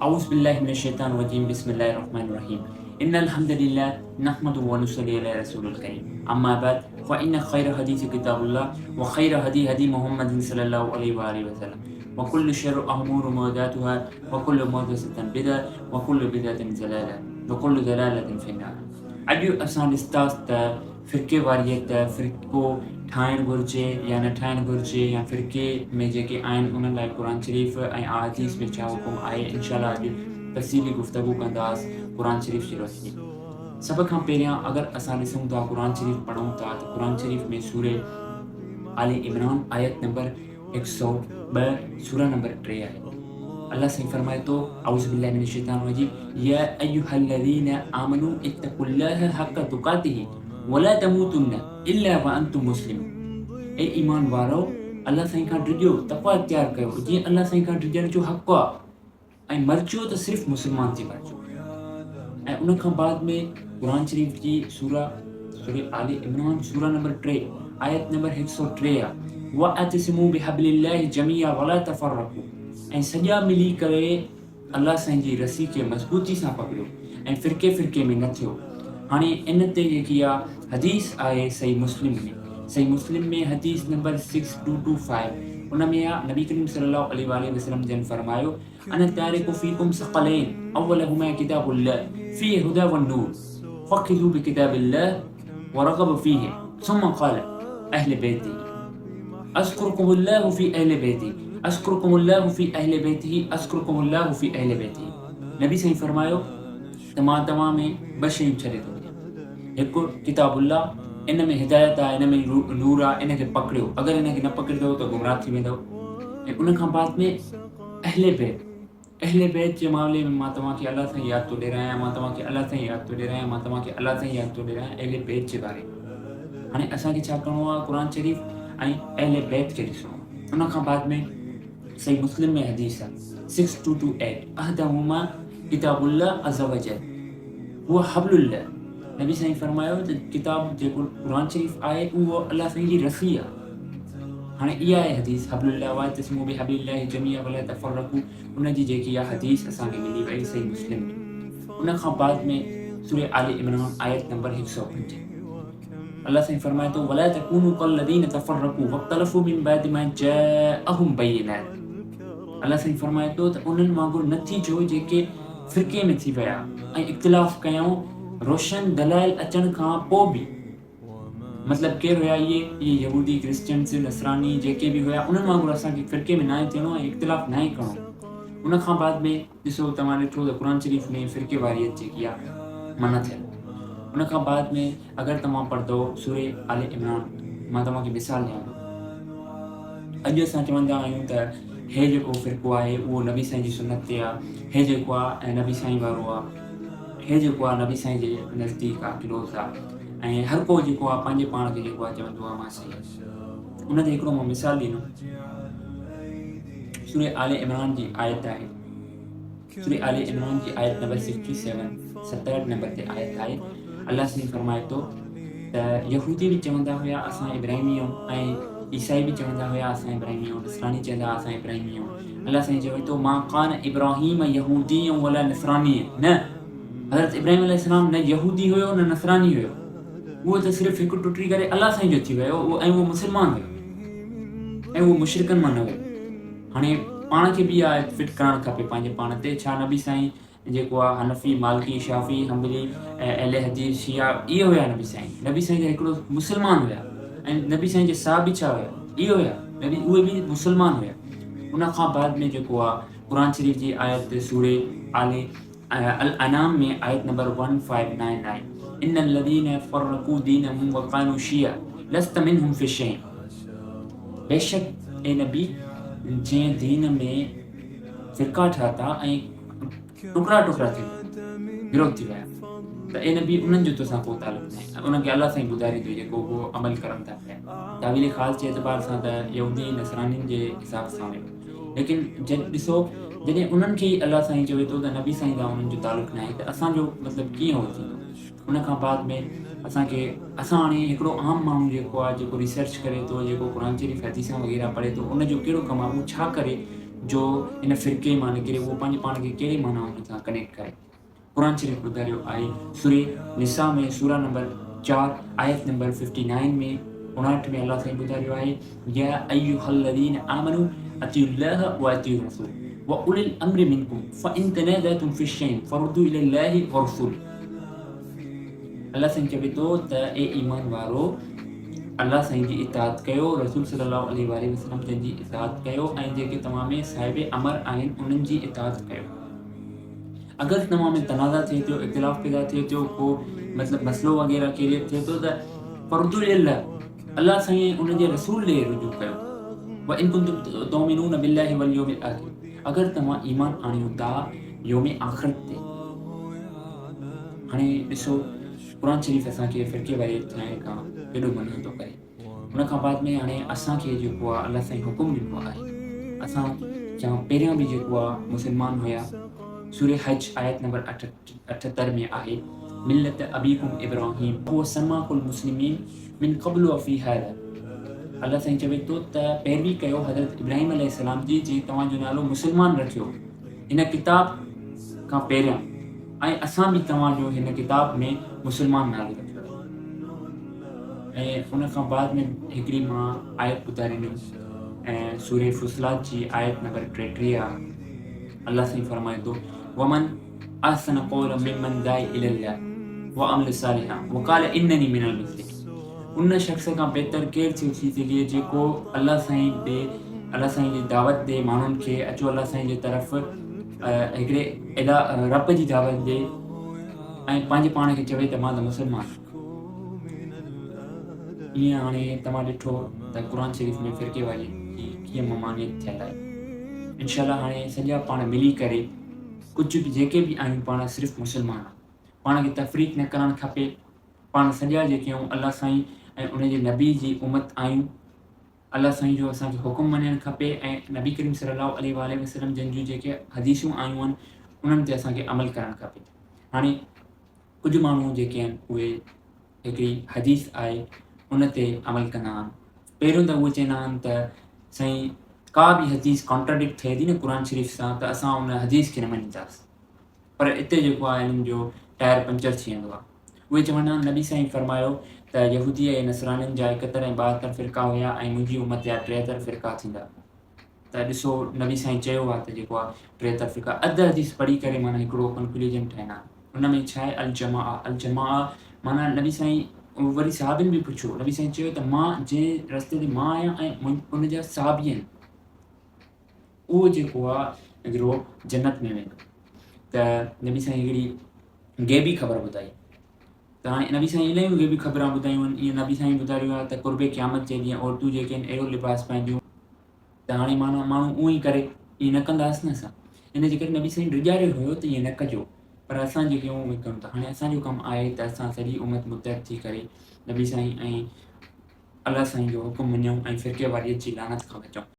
أعوذ بالله من الشيطان الرجيم بسم الله الرحمن الرحيم إن الحمد لله نحمده ونصلي على رسول الكريم أما بعد فإن خير حديث كتاب الله وخير هدي محمد صلى الله عليه وآله وسلم وكل شر أمور محدثاتها وكل محدثة بدعة وكل بدعة ضلالة وكل ضلالة في النار. अॼु असां ॾिसंदास त फ़िरके वारियत फ़िरको ठाहिणु घुरिजे या न ठाहिणु घुरिजे या फ़िरके में जेके आहिनि उन लाइ क़ुर शरीफ़ ऐं अहादीस में छा हुकुम आहे। इंशाअल्लाह अॼु तफ़सीली गुफ़्तगू कंदासीं क़ुर शरीफ़ जी रोशनी। सभ खां पहिरियां अगरि असां ॾिसूं था क़ुर शरीफ़ पढ़ूं था त क़ुर शरीफ़ में सूरे आले इमरान आयत नंबर 102 सूरा नंबर 3 आहे। अल्लाह से फरमाए तो औज़ु बिल्लाहि मिनश शैतानिर रजीम या अय्युहल्लज़ीना आमनू इत्तक़ुल्लाहा हक़्क़ तुक़ातिही वला तमूतुन्ना इल्ला व अंतुम मुस्लिमून। ए ईमान वारो अल्लाह साईं खां डिॼो, तक़वा इख्तियार कयो जीअं अल्लाह साईं खां डिॼण जो हक़ आहे, ऐं मरजो त सिर्फ़ मुस्लमान थी मरजो। ऐं उन खां बाद में क़ुर शरीफ़ जी सूरे आले इमरान सूरा नंबर 3 आयत नंबर 103 आहे वअतसिमू बिहब्लिल्लाहि जमीअन वला तफ़र्रक़ू। ऐं सॼा मिली करे अल्लाह साईं जी रसी खे मज़बूती सां पकड़ियो ऐं फ़िरके में न थियो। हाणे इन ते जेकी आहे हदीस आहे सही मुस्लिम में हदीस नंबर 6225 उन में आहे नबी करीम सल्लल्लाहु अलैहि वसल्लम जन फरमायो अना तारिकु फ़ीकुम सक़लैन अव्वलहुमा किताबुल्लाह फ़ीहि हुदा वन्नूर फ़ख़ुज़ू बिकिताबिल्लाह वरग़बू फ़ीहि सुम्मा क़ाल अहले बैती अज़्कुरुकुमुल्लाहु फ़ी अहले बैती अस्कुरुकुमुल्लाहु फ़ी अहले बैतिही अस्कुरुकुमुल्लाहु फ़ी अहले बैतिही। नबी साईं फरमायो त मां तव्हां में ॿ शयूं छॾे थो वञां, हिकु किताबुल्लाह, इन में हिदायत आहे, इन में नूर आहे, इन खे पकड़ियो, अगरि इन खे न पकड़ंदव त गुमराह थी वेंदव। ऐं उन खां बाद में अहले बैत जे मामले में मां तव्हांखे अल्लाह साईं यादि थो ॾियारायां, अहले बैत जे बारे में। हाणे असांखे छा करिणो आहे, क़ुर शरीफ़ ऐं अहले बैत खे ॾिसणो आहे। उन खां बाद में सही मुस्लिम में हदीस आहे 6228 अहदहुमा किताबुल्लाह अज़्ज़ व जल हुआ हब्लुल्लाह। नबी साईं फरमायो त किताब जेको क़ुर शरीफ़ आहे उहो अल्लाह साईं जी रसी आहे। हाणे इहा आहे हदीस हब्लुल्लाह वअतसिमू बिहब्लिल्लाहि जमीअन वला तफ़र्रक़ू। उन जी जेकी आहे हदीस असांखे मिली वई सही मुस्लिम में। उन खां बाद में सूरे आले इमरान आयत नंबर 105 अल्लाह साईं फरमाए तो वला तकूनू कल्लज़ीना तफ़र्रक़ू वख़्तलफ़ू मिन बअदि मा जाअहुम बय्यिनात। अल्लाह साईं फरमाए तो त उन्हनि वांगुरु न थी जो जेके फ़िरके में थी विया ऐं इख़्तिलाफ़ कयूं रोशन दलाइल अचण खां पोइ बि। मतिलबु केरु हुया इहे यहूदी क्रिश्चियन्स नसरानी जेके बि हुया, उन्हनि वांगुरु असांखे फ़िरके में नाहे थियणो ऐं इख़्तिलाफ़ नाहे करिणो। उन खां बाद में ॾिसो तव्हां ॾिठो त क़ुर शरीफ़ में फ़िरके वारियत जेकी आहे मना थियल। उन खां बाद में अगरि तव्हां पढ़ंदो सूरे आले इमरान, मां तव्हांखे मिसाल ॾियां थो। अॼु असां चवंदा आहियूं त हे जेको फ़िरको आहे उहो नबी साईं जी सुन्नत ते आहे, हे जेको आहे नबी साईं वारो आहे, हे जेको आहे नबी साईं जे नज़दीक आहे, क्लोज़ आहे, ऐं हर को जेको आहे पंहिंजे पाण खे जेको आहे चवंदो आहे मां सही आहे। उन ते हिकिड़ो मां मिसाल ॾींदुमि। सूरे आले इमरान जी आयत आहे, सूरे आले इमरान जी आयत नंबर 67 नंबर ते आयत आहे। अल्लाह साईं फरमाए थो त यहूदी बि चवंदा हुया असां इब्राहिमी आहियूं, ऐं ईसाई बि चवंदा हुया असां इब्राहिमी आहियूं, नसरानी चवंदा असां इब्राहिमी आहियूं। अल्लाह साईं चवे थो मां कान इब्राहीम यहूदिय्यन वला नसरानी। न, हज़रत इब्राहिम अलैहिस्सलाम न यहूदी हुयो न नसरानी हुयो, उहो त सिर्फ़ु हिकु टुटी करे अल्लाह साईं जो थी वियो, ऐं उहो मुस्लमान हुयो ऐं उहो मुशरिकनि मां न हुयो। हाणे पाण खे बि इहा फिट करणु खपे पंहिंजे पाण ते। छा नबी साईं जेको आहे हनफ़ी मालिकी शाफ़ी हम्बली ऐं अहले हदीस शिया इहे हुया नबी साईं जा हिकिड़ो मुस्लमान हुया, ऐं नबी साईं जे साहबी छा हुया, इहे हुया नबी, उहे बि मुस्लमान हुया। उन खां बाद में जेको आहे क़ुर शरीफ़ जी आयत सूरे आले अल अनाम में आयत नंबर 1599 इन्नल्लज़ीना फ़र्रक़ू दीनहुम व क़ालू शिया लस्त मिनहुम फ़ी शैइन। बेशक ए नबी जंहिं दीन में फ़िरका ठाता ऐं टुकड़ा थी विरोध थी विया त ए नबी उन्हनि जो तोसां को तालुक़ न आहे। उनखे अल्लाह साईं ॿुधाए थो जेको उहो अमल करनि था पिया। तावील ख़ासि जे एतबार सां त यहूदी नसरानियुनि जे हिसाब सां हुयो, लेकिन ॾिसो जॾहिं उन्हनि खे अल्लाह साईं चवे थो त नबी साईं सां उन्हनि जो तालुक़ न आहे त असांजो मतिलबु कीअं हो थींदो। उन खां बाद में असां हाणे हिकिड़ो आम माण्हू जेको आहे जेको रिसर्च करे थो, जेको क़ुर शरीफ़ हदीसां वग़ैरह पढ़े थो, उनजो कहिड़ो कमु आहे, उहो छा करे जो इन फ़िरके मां निकिरे उहो पंहिंजे पाण खे कहिड़ी मानाउनि सां कनेक्ट करे। क़ुरान शरीफ़ ॿुधायो आहे सूरह निसा में सूरा नंबर 4 आयत नंबर 59 में 59 में अल्लाह साईं ॿुधायो आहे या अय्युहल्लज़ीन आमनू अतिउल्लाह व अतिउर रसूल व उलिल अम्रि मिनकुम फ़इन तनाज़अतुम फ़ी शैइन फ़रुद्दू इलल्लाहि व रसूल। अल्लाह साईं चवे थो त ए ईमान वारो अल्लाह साईं जी इताअत कयो, रसूल सल्लल्लाहु अलैहि वसल्लम जी इताअत कयो ऐं जेके तव्हां में साहिब अमर आहिनि उन्हनि जी इताअत कयो। अगरि तव्हां में तनाज़ा थिए थो, इख़्तिलाफ़ पैदा थिए थो, को मतिलबु मसइलो वग़ैरह क्लियर थिए थो त फ़रुद्दू इलल्लाह अल्लाह साईं उन जे रसूल ॾे रुजू कयो। व इन कुंतुम तुमिनून बिल्लाहि वल यौमिल आखिर, अगरि तव्हां ईमान आणियो था यौम आख़िरत ते। हाणे ॾिसो क़ुरान शरीफ़ असांखे फ़िरके वारे थियण खां केॾो मना थो करे। उन खां बाद में हाणे असांखे जेको आहे अल्लाह साईं हुकुम ॾिनो आहे, असां जा पहिरियां बि जेको आहे मुस्लमान हुया। सूरह हज आयत नंबर 78 में आहे मिल्लत अबीकुम इब्राहीम हुव सम्माकुल मुस्लिमीन मिन क़ब्लु व फ़ी हाज़ा। अल्लाह साईं चवे थो त पैरवी कयो हज़रत इब्राहीम अलैहिस्सलाम जी, जे तव्हांजो नालो मुस्लमान रखियो हिन किताब खां पहिरियां, ऐं असां बि तव्हांजो हिन किताब में मुस्लमान नालो रखियो। ऐं उन खां बाद में हिकिड़ी मां आयत ॿुधाईंदुमि ऐं सूरह फुसिलात जी आयत नंबर 33 अल्लाह साईं फरमाए थो वमन अहसन क़ौलन मिम्मन दाअ इलल्लाह व अमिल सालिहान व क़ाल इन्ननी मिनल मुस्लिमीन। उन शख़्स खां बहितर केरु थी सघे जेको अल्लाह साईं जी दावत ॾे माण्हुनि खे, अचो अल्लाह साईं जे तरफ़ हिकिड़े रब जी दावत ॾे ऐं पंहिंजे पाण खे चवे त मां त मुस्लमान। ईअं हाणे तव्हां ॾिठो त क़ुरान शरीफ़ में फ़िरके वारी कीअं ममानियत थियल आहे। इंशाअल्लाह हाणे सॼा पाण मिली करे कुझु बि जेके बि आहियूं पाण सिर्फ़ु मुस्लमान, पाण खे तफ़रीक़ न करणु खपे। पाण सॼा जेके आहियूं अल्लाह साईं ऐं उन जे नबी जी उमत आहियूं। अल्लाह साईं जो असांखे हुकुम मञणु खपे ऐं नबी करीम सल्लल्लाहु अलैहि वसल्लम जिन जूं जेके हदीसूं आयूं आहिनि उन्हनि ते असांखे अमल करणु खपे। हाणे कुझु माण्हू जेके आहिनि उहे हिकिड़ी हदीस आहे उन ते अमल कंदा आहिनि। पहिरियों त उहे चवंदा आहिनि त साईं का बि हदीस कॉन्ट्राडिक्ट थिए थी न क़ुरान शरीफ़ सां त असां उन हदीस खे न मञींदासीं, पर हिते जेको आहे हिननि जो टायर पंचर थी वेंदो आहे। उहे चवंदा आहिनि नबी साईं फरमायो त यहूदी ऐं नसरानियुनि जा 71 ऐं 72 फ़िरका हुया ऐं मुंहिंजी उमत जा 73 फ़िरका थींदा। त ॾिसो नबी साईं चयो आहे त जेको आहे 73 फ़िरका, अधु हदीस पढ़ी करे माना हिकिड़ो कंक्लूजन ठाहींदा आहिनि। उन में छा आहे अल जमा माना नबी साईं वरी साहबिन बि पुछियो, नबी साईं चयो त मां जंहिं रस्ते ते मां आहियां ऐं उन जा साहबी आहिनि उहो जेको आहे हिकिड़ो जन्नत में वेंदो। त नबी साईं हिकिड़ी गैबी ख़बर ॿुधाई। त हाणे नबी साईं इलाही गैबी ख़बरां ॿुधायूं आहिनि। ईअं नबी साईं ॿुधायो आहे त क़ुर्बे क़यामत जे ॾींहुं औरतूं जेके आहिनि अहिड़ो लिबास पाईंदियूं त हाणे माण्हू उहो ई करे, ईअं न कंदासीं न असां। इन जे करे नबी साईं ॾिॼारियो हुयो त ईअं न कजो, पर असां जेके आहियूं उहे कयूं था। हाणे असांजो कमु आहे त असां सॼी उमत मुतहद थी करे नबी साईं ऐं अल्लाह साईं जो हुकुम मञूं ऐं फ़िरके वारीअ जी लानत खां बचूं।